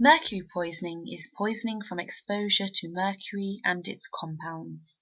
Mercury poisoning is poisoning from exposure to mercury and its compounds.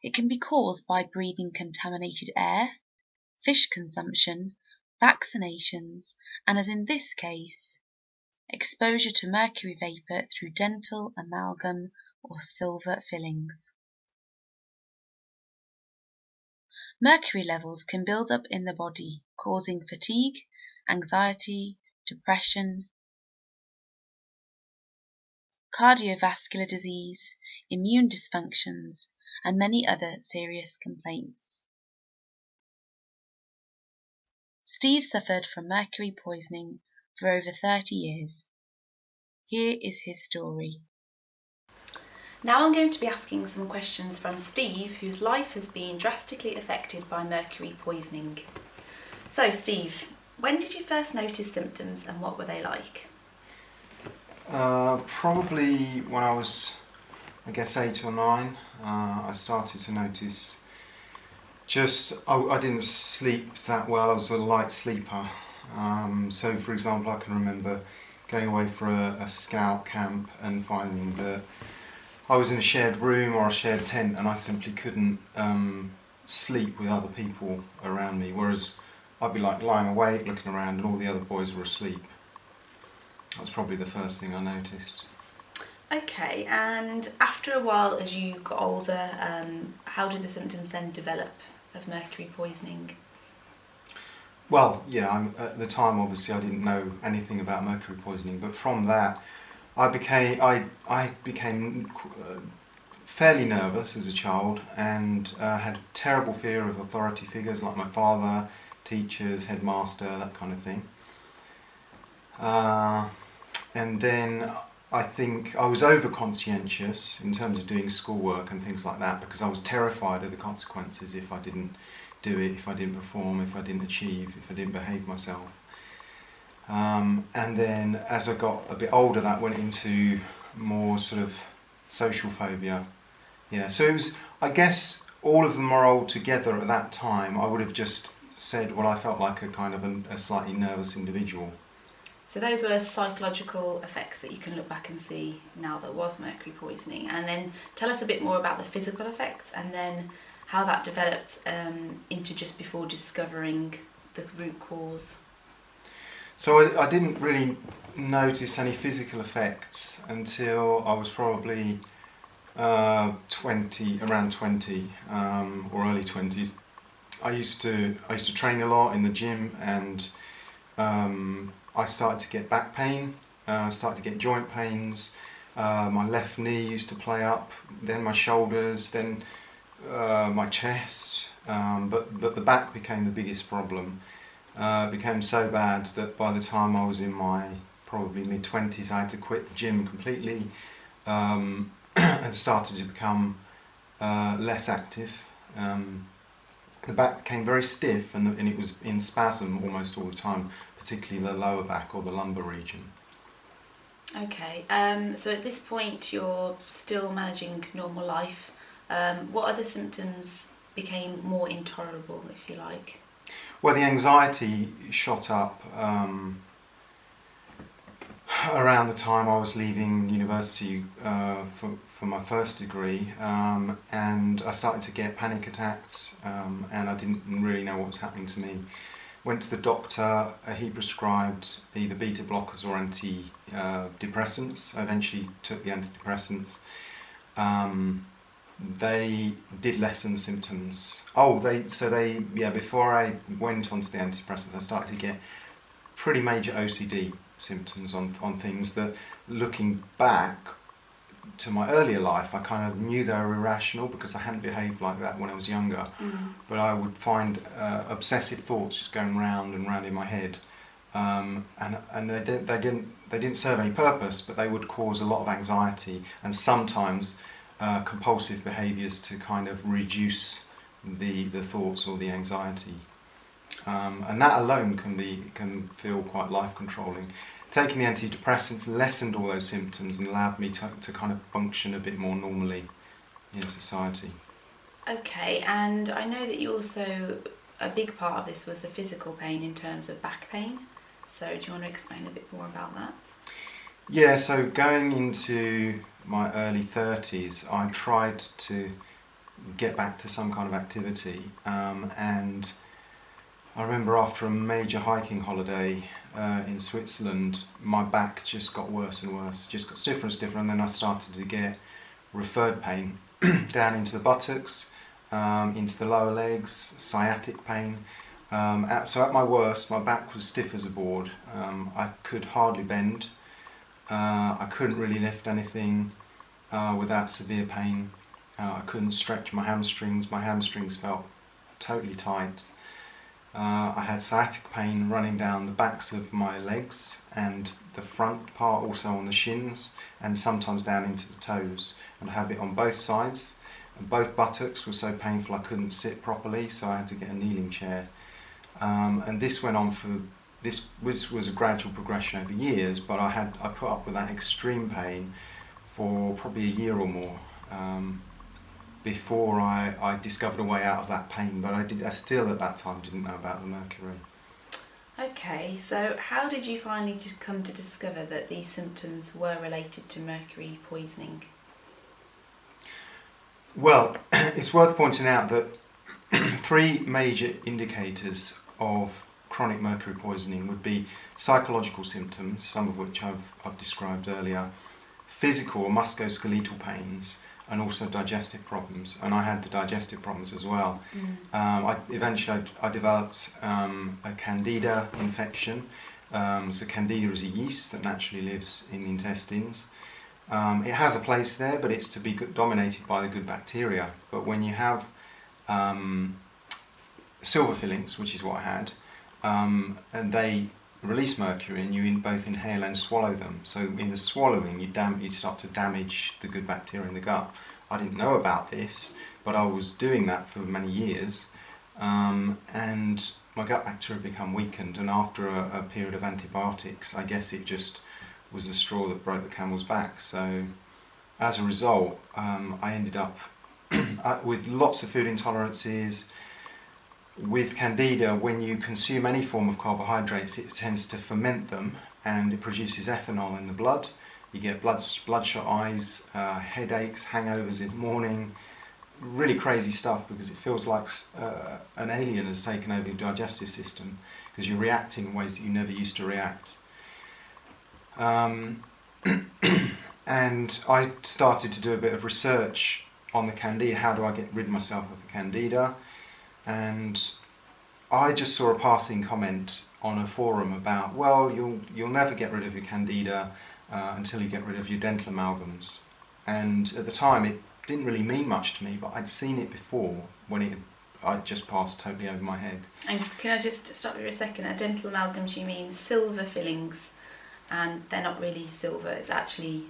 It can be caused by breathing contaminated air, fish consumption, vaccinations, and as in this case, exposure to mercury vapor through dental, amalgam, or silver fillings. Mercury levels can build up in the body, causing fatigue, anxiety, depression, cardiovascular disease, immune dysfunctions, and many other serious complaints. Steve suffered from mercury poisoning for over 30 years. Here is his story. Now I'm going to be asking some questions from Steve, whose life has been drastically affected by mercury poisoning. So Steve, when did you first notice symptoms and what were they like? Probably when I was, I guess, 8 or 9, I started to notice I didn't sleep that well. I was a light sleeper. So for example, I can remember going away for a scout camp and finding that I was in a shared room or a shared tent and I simply couldn't sleep with other people around me, whereas I'd be like lying awake looking around and all the other boys were asleep. That's probably the first thing I noticed. Okay, and after a while as you got older, how did the symptoms then develop of mercury poisoning? Well, yeah, at the time obviously I didn't know anything about mercury poisoning, but from that I became fairly nervous as a child and had a terrible fear of authority figures like my father, teachers, headmaster, that kind of thing. And then I think I was over-conscientious in terms of doing schoolwork and things like that because I was terrified of the consequences if I didn't do it, if I didn't perform, if I didn't achieve, if I didn't behave myself. And then as I got a bit older, that went into more sort of social phobia. Yeah, so it was, I guess all of them are all together at that time. I would have just said, well, I felt like a kind of a slightly nervous individual. So those were psychological effects that you can look back and see now that was mercury poisoning. And then tell us a bit more about the physical effects and then how that developed into just before discovering the root cause. So I didn't really notice any physical effects until I was probably 20, around 20 or early 20s. I used to train a lot in the gym, and I started to get back pain, started to get joint pains. My left knee used to play up, then my shoulders, then my chest, but the back became the biggest problem. It became so bad that by the time I was in my probably mid-20s, I had to quit the gym completely and started to become less active. The back became very stiff and it was in spasm almost all the time, particularly the lower back or the lumbar region. Okay, so at this point you're still managing normal life. What other symptoms became more intolerable, if you like? Well, the anxiety shot up around the time I was leaving university for my first degree, and I started to get panic attacks, and I didn't really know what was happening to me. Went to the doctor, he prescribed either beta blockers or antidepressants. I eventually took the antidepressants. They did lessen the symptoms. Before I went onto the antidepressants, I started to get pretty major OCD symptoms on things that, looking back to my earlier life, I kind of knew they were irrational because I hadn't behaved like that when I was younger. But I would find obsessive thoughts just going round and round in my head, and they didn't serve any purpose, but they would cause a lot of anxiety and sometimes compulsive behaviours to kind of reduce the thoughts or the anxiety, and that alone can feel quite life controlling. Taking the antidepressants lessened all those symptoms and allowed me to kind of function a bit more normally in society. Okay, and I know that you also, a big part of this was the physical pain in terms of back pain. So do you want to explain a bit more about that? Yeah, so going into my early 30s, I tried to get back to some kind of activity, and I remember after a major hiking holiday in Switzerland, my back just got worse and worse, just got stiffer and stiffer, and then I started to get referred pain down into the buttocks, into the lower legs, sciatic pain. So at my worst, my back was stiff as a board. I could hardly bend. I couldn't really lift anything without severe pain. I couldn't stretch my hamstrings. My hamstrings felt totally tight. I had sciatic pain running down the backs of my legs and the front part, also on the shins, and sometimes down into the toes. And I had it on both sides. And both buttocks were so painful I couldn't sit properly, so I had to get a kneeling chair. And this went on for, this was a gradual progression over years, but I put up with that extreme pain for probably a year or more before I discovered a way out of that pain. But I still at that time didn't know about the mercury. Okay, so how did you finally come to discover that these symptoms were related to mercury poisoning? Well, it's worth pointing out that three major indicators of chronic mercury poisoning would be psychological symptoms, some of which I've described earlier, physical or musculoskeletal pains, and also digestive problems. And I had the digestive problems as well. Eventually I developed a candida infection. So candida is a yeast that naturally lives in the intestines. It has a place there, but it's to be dominated by the good bacteria. But when you have silver fillings, which is what I had, and they release mercury, and you both inhale and swallow them. So in the swallowing, you start to damage the good bacteria in the gut. I didn't know about this, but I was doing that for many years, and my gut bacteria become weakened. And after a period of antibiotics, I guess it just was the straw that broke the camel's back. So as a result, I ended up with lots of food intolerances. With candida, when you consume any form of carbohydrates, it tends to ferment them, and it produces ethanol in the blood. You get bloodshot eyes, headaches, hangovers in the morning, really crazy stuff, because it feels like an alien has taken over your digestive system, because you're reacting in ways that you never used to react. And I started to do a bit of research on the candida. How do I get rid of myself of the candida? And I just saw a passing comment on a forum about, well, you'll never get rid of your candida until you get rid of your dental amalgams. And at the time it didn't really mean much to me, but I'd seen it before when I'd just passed totally over my head. And can I just stop you a second? At dental amalgams you mean silver fillings, and they're not really silver, it's actually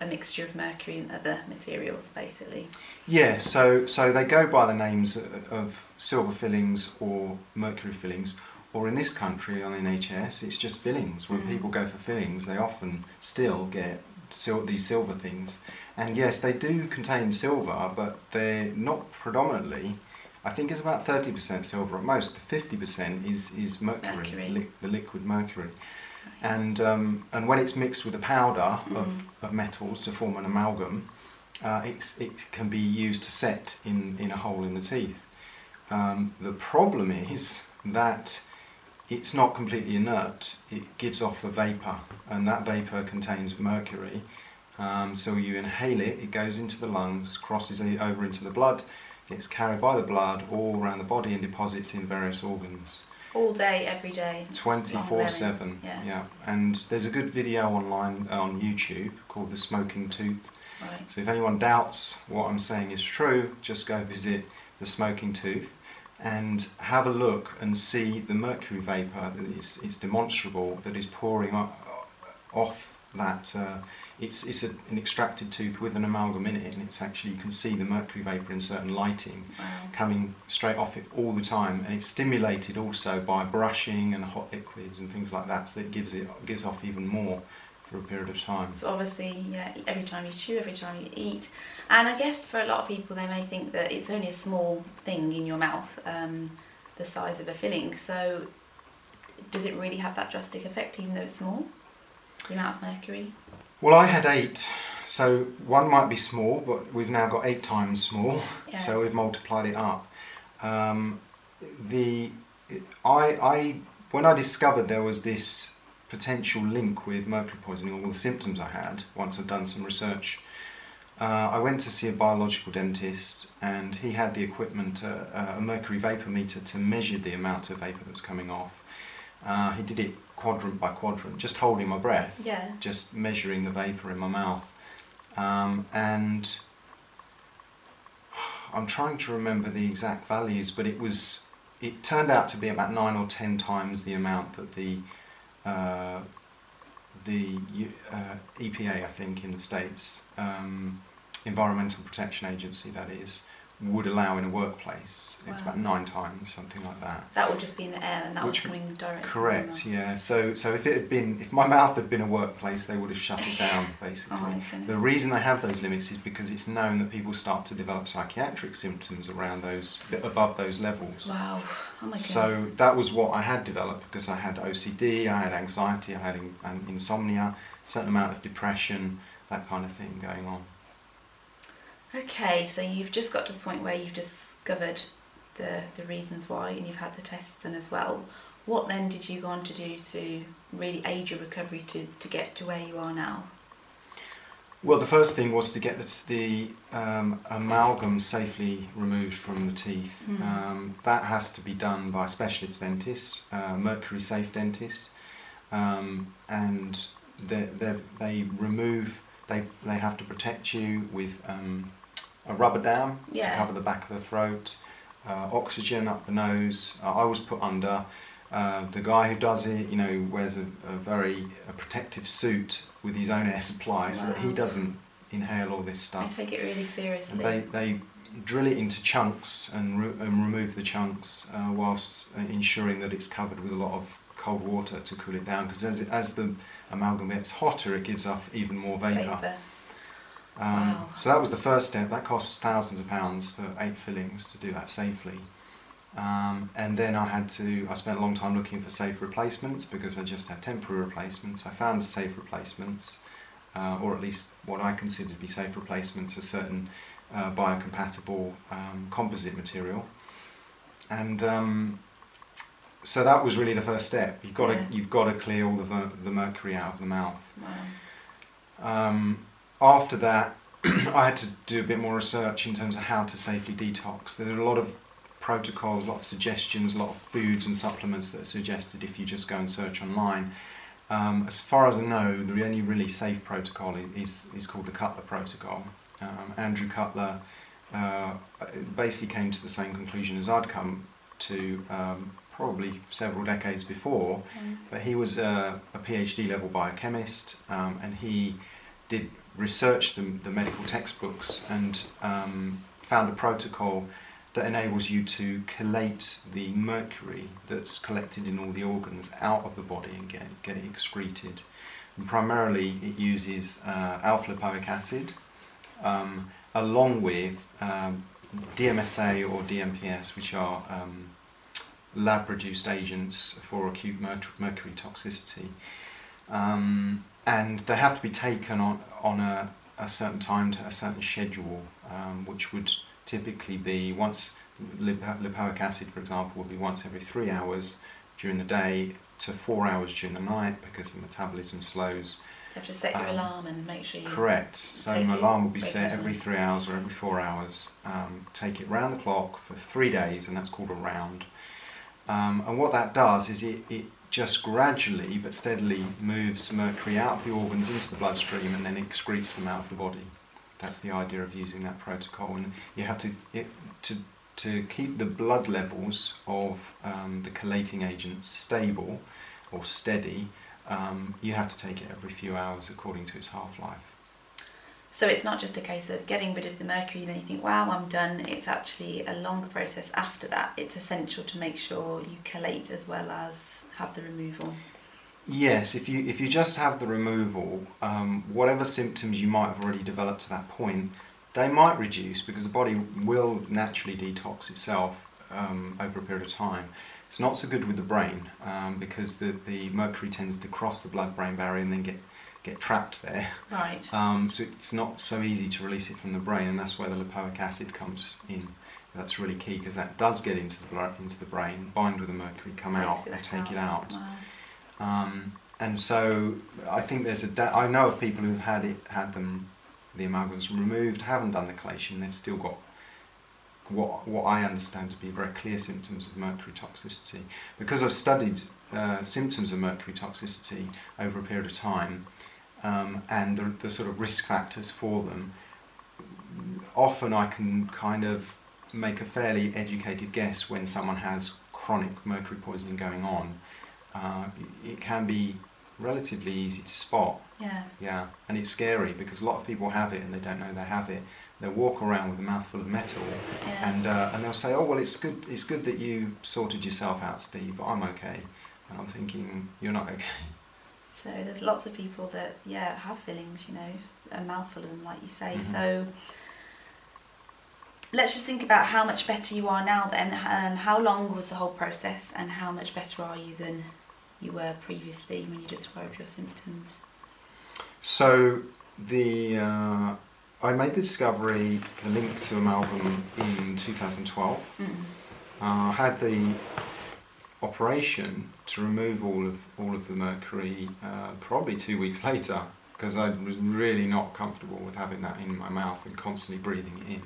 a mixture of mercury and other materials, basically. Yeah, so they go by the names of silver fillings or mercury fillings, or in this country on NHS it's just fillings. When people go for fillings, they often still get these silver things. And yes, they do contain silver, but they're not predominantly. I think it's about 30% silver at most. 50% is mercury. The liquid mercury. And when it's mixed with a powder of metals to form an amalgam, it can be used to set in a hole in the teeth. The problem is that it's not completely inert. It gives off a vapour, and that vapour contains mercury. So you inhale it, it goes into the lungs, crosses over into the blood, gets carried by the blood all around the body and deposits in various organs. All day, every day. 24/7. Yeah. And there's a good video online on YouTube called The Smoking Tooth. Right. So if anyone doubts what I'm saying is true, just go visit The Smoking Tooth and have a look and see the mercury vapour that is demonstrable, that is pouring off that. It's an extracted tooth with an amalgam in it, and it's actually, you can see the mercury vapour in certain lighting coming straight off it all the time, and it's stimulated also by brushing and hot liquids and things like that, so that it gives off even more for a period of time. So obviously, yeah, every time you chew, every time you eat, and I guess for a lot of people they may think that it's only a small thing in your mouth, the size of a filling. So does it really have that drastic effect, even though it's small? The amount of mercury? Well, I had 8, so one might be small, but we've now got 8 times small, Yeah. so we've multiplied it up. When I discovered there was this potential link with mercury poisoning, all the symptoms I had, once I'd done some research, I went to see a biological dentist, and he had the equipment, a mercury vapor meter, to measure the amount of vapor that was coming off. He did it quadrant by quadrant, just holding my breath, Yeah. just measuring the vapor in my mouth. And I'm trying to remember the exact values, but it turned out to be about 9 or 10 times the amount that the EPA, I think, in the States, Environmental Protection Agency, that is, would allow in a workplace. It was about 9 times, something like that. That would just be in the air, and that was coming directly. Correct, yeah. So if my mouth had been a workplace, they would have shut it down, basically. Oh my goodness. The reason they have those limits is because it's known that people start to develop psychiatric symptoms around above those levels. Wow. Oh my goodness. So that was what I had developed, because I had OCD, I had anxiety, I had insomnia, a certain amount of depression, that kind of thing going on. Okay, so you've just got to the point where you've discovered the reasons why, and you've had the tests done as well. What then did you go on to do to really aid your recovery to get to where you are now? Well, the first thing was to get the amalgam safely removed from the teeth. That has to be done by a specialist dentist, mercury safe dentist, and they have to protect you with a rubber dam to cover the back of the throat, oxygen up the nose. I was put under. The guy who does it, wears a protective suit with his own air supply, so that he doesn't inhale all this stuff. They take it really seriously. They drill it into chunks and remove the chunks whilst ensuring that it's covered with a lot of cold water to cool it down, because as the amalgam gets hotter, it gives off even more vapour. Wow. So that was the first step. That costs thousands of pounds for 8 fillings to do that safely. And then I spent a long time looking for safe replacements, because I just had temporary replacements. I found safe replacements, or at least what I consider to be safe replacements, a certain biocompatible composite material. And so that was really the first step. You've got to clear all the mercury out of the mouth. Wow. After that, I had to do a bit more research in terms of how to safely detox. There are a lot of protocols, a lot of suggestions, a lot of foods and supplements that are suggested if you just go and search online. As far as I know, the only really safe protocol is called the Cutler protocol. Andrew Cutler basically came to the same conclusion as I'd come to probably several decades before, but he was a PhD level biochemist, and he did research the medical textbooks and found a protocol that enables you to collate the mercury that's collected in all the organs out of the body and get it excreted. And primarily it uses alpha-lipoic acid along with DMSA or DMPS, which are lab-produced agents for acute mercury toxicity. And they have to be taken on a certain time, to a certain schedule, which would typically be once. Lipoic acid, for example, would be once every 3 hours during the day to 4 hours during the night, because the metabolism slows. You have to set your alarm and make sure you... Correct. So my alarm will be set every 3 hours or every 4 hours. Take it round the clock for 3 days, and that's called a round. And what that does is it just gradually but steadily moves mercury out of the organs into the bloodstream and then excretes them out of the body. That's the idea of using that protocol. And you have to keep the blood levels of the collating agents stable or steady. You have to take it every few hours according to its half-life. So it's not just a case of getting rid of the mercury and then you think, wow, I'm done. It's actually a longer process after that. It's essential to make sure you collate as well as have the removal. Yes, if you just have the removal, whatever symptoms you might have already developed to that point, they might reduce, because the body will naturally detox itself over a period of time. It's not so good with the brain because the mercury tends to cross the blood-brain barrier and then get trapped there. Right. So it's not so easy to release it from the brain, and that's where the lipoic acid comes in. That's really key because that does get into the brain, bind with the mercury, come out, and take it out. Wow. And so I think I know of people who've had the amalgams removed, haven't done the chelation, they've still got what I understand to be very clear symptoms of mercury toxicity. Because I've studied symptoms of mercury toxicity over a period of time, and the sort of risk factors for them, often I can kind of make a fairly educated guess when someone has chronic mercury poisoning going on. It can be relatively easy to spot. Yeah. And it's scary because a lot of people have it and they don't know they have it. They'll walk around with a mouthful of metal, and they'll say, "Oh well, it's good that you sorted yourself out, Steve, but I'm okay." And I'm thinking, "You're not okay." So there's lots of people that have fillings, a mouthful of them, like you say. Mm-hmm. So let's just think about how much better you are now then. How long was the whole process, and how much better are you than you were previously when you described your symptoms? So I made the discovery, the link to amalgam, in 2012. I had the operation to remove all of the mercury probably 2 weeks later, because I was really not comfortable with having that in my mouth and constantly breathing it in.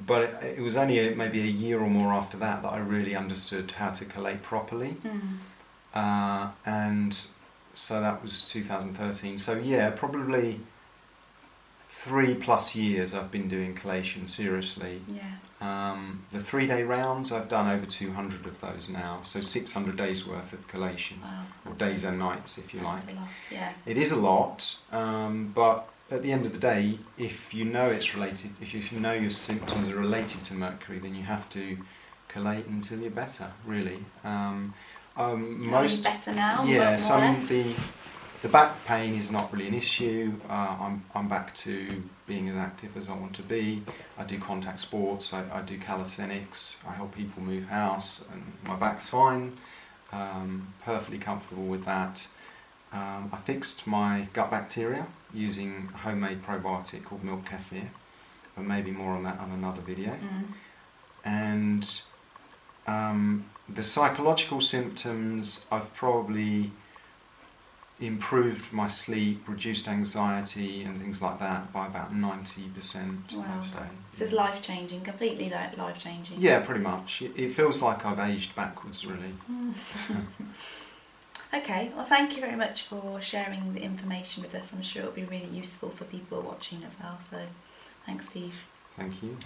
But it was only maybe a year or more after that I really understood how to chelate properly. And so that was 2013. So yeah, probably 3+ years I've been doing chelation seriously. The 3-day rounds, I've done over 200 of those now, so 600 days worth of chelation. Wow, or days and nights if you like. That's a lot, yeah. It is a lot, but at the end of the day, if you know it's related, if you know your symptoms are related to mercury, then you have to chelate until you're better, really. Are you better now? Yeah, more or less? The back pain is not really an issue. I'm back to being as active as I want to be. I do contact sports, I do calisthenics, I help people move house, and my back's fine. Perfectly comfortable with that. I fixed my gut bacteria using a homemade probiotic called milk kefir, but maybe more on that on another video. And the psychological symptoms, I've probably improved my sleep, reduced anxiety and things like that by about 90%. Wow. I'd say. So it's life-changing, completely life-changing. Yeah, pretty much. It feels like I've aged backwards, really. Okay, well thank you very much for sharing the information with us. I'm sure it'll be really useful for people watching as well. So thanks, Steve. Thank you.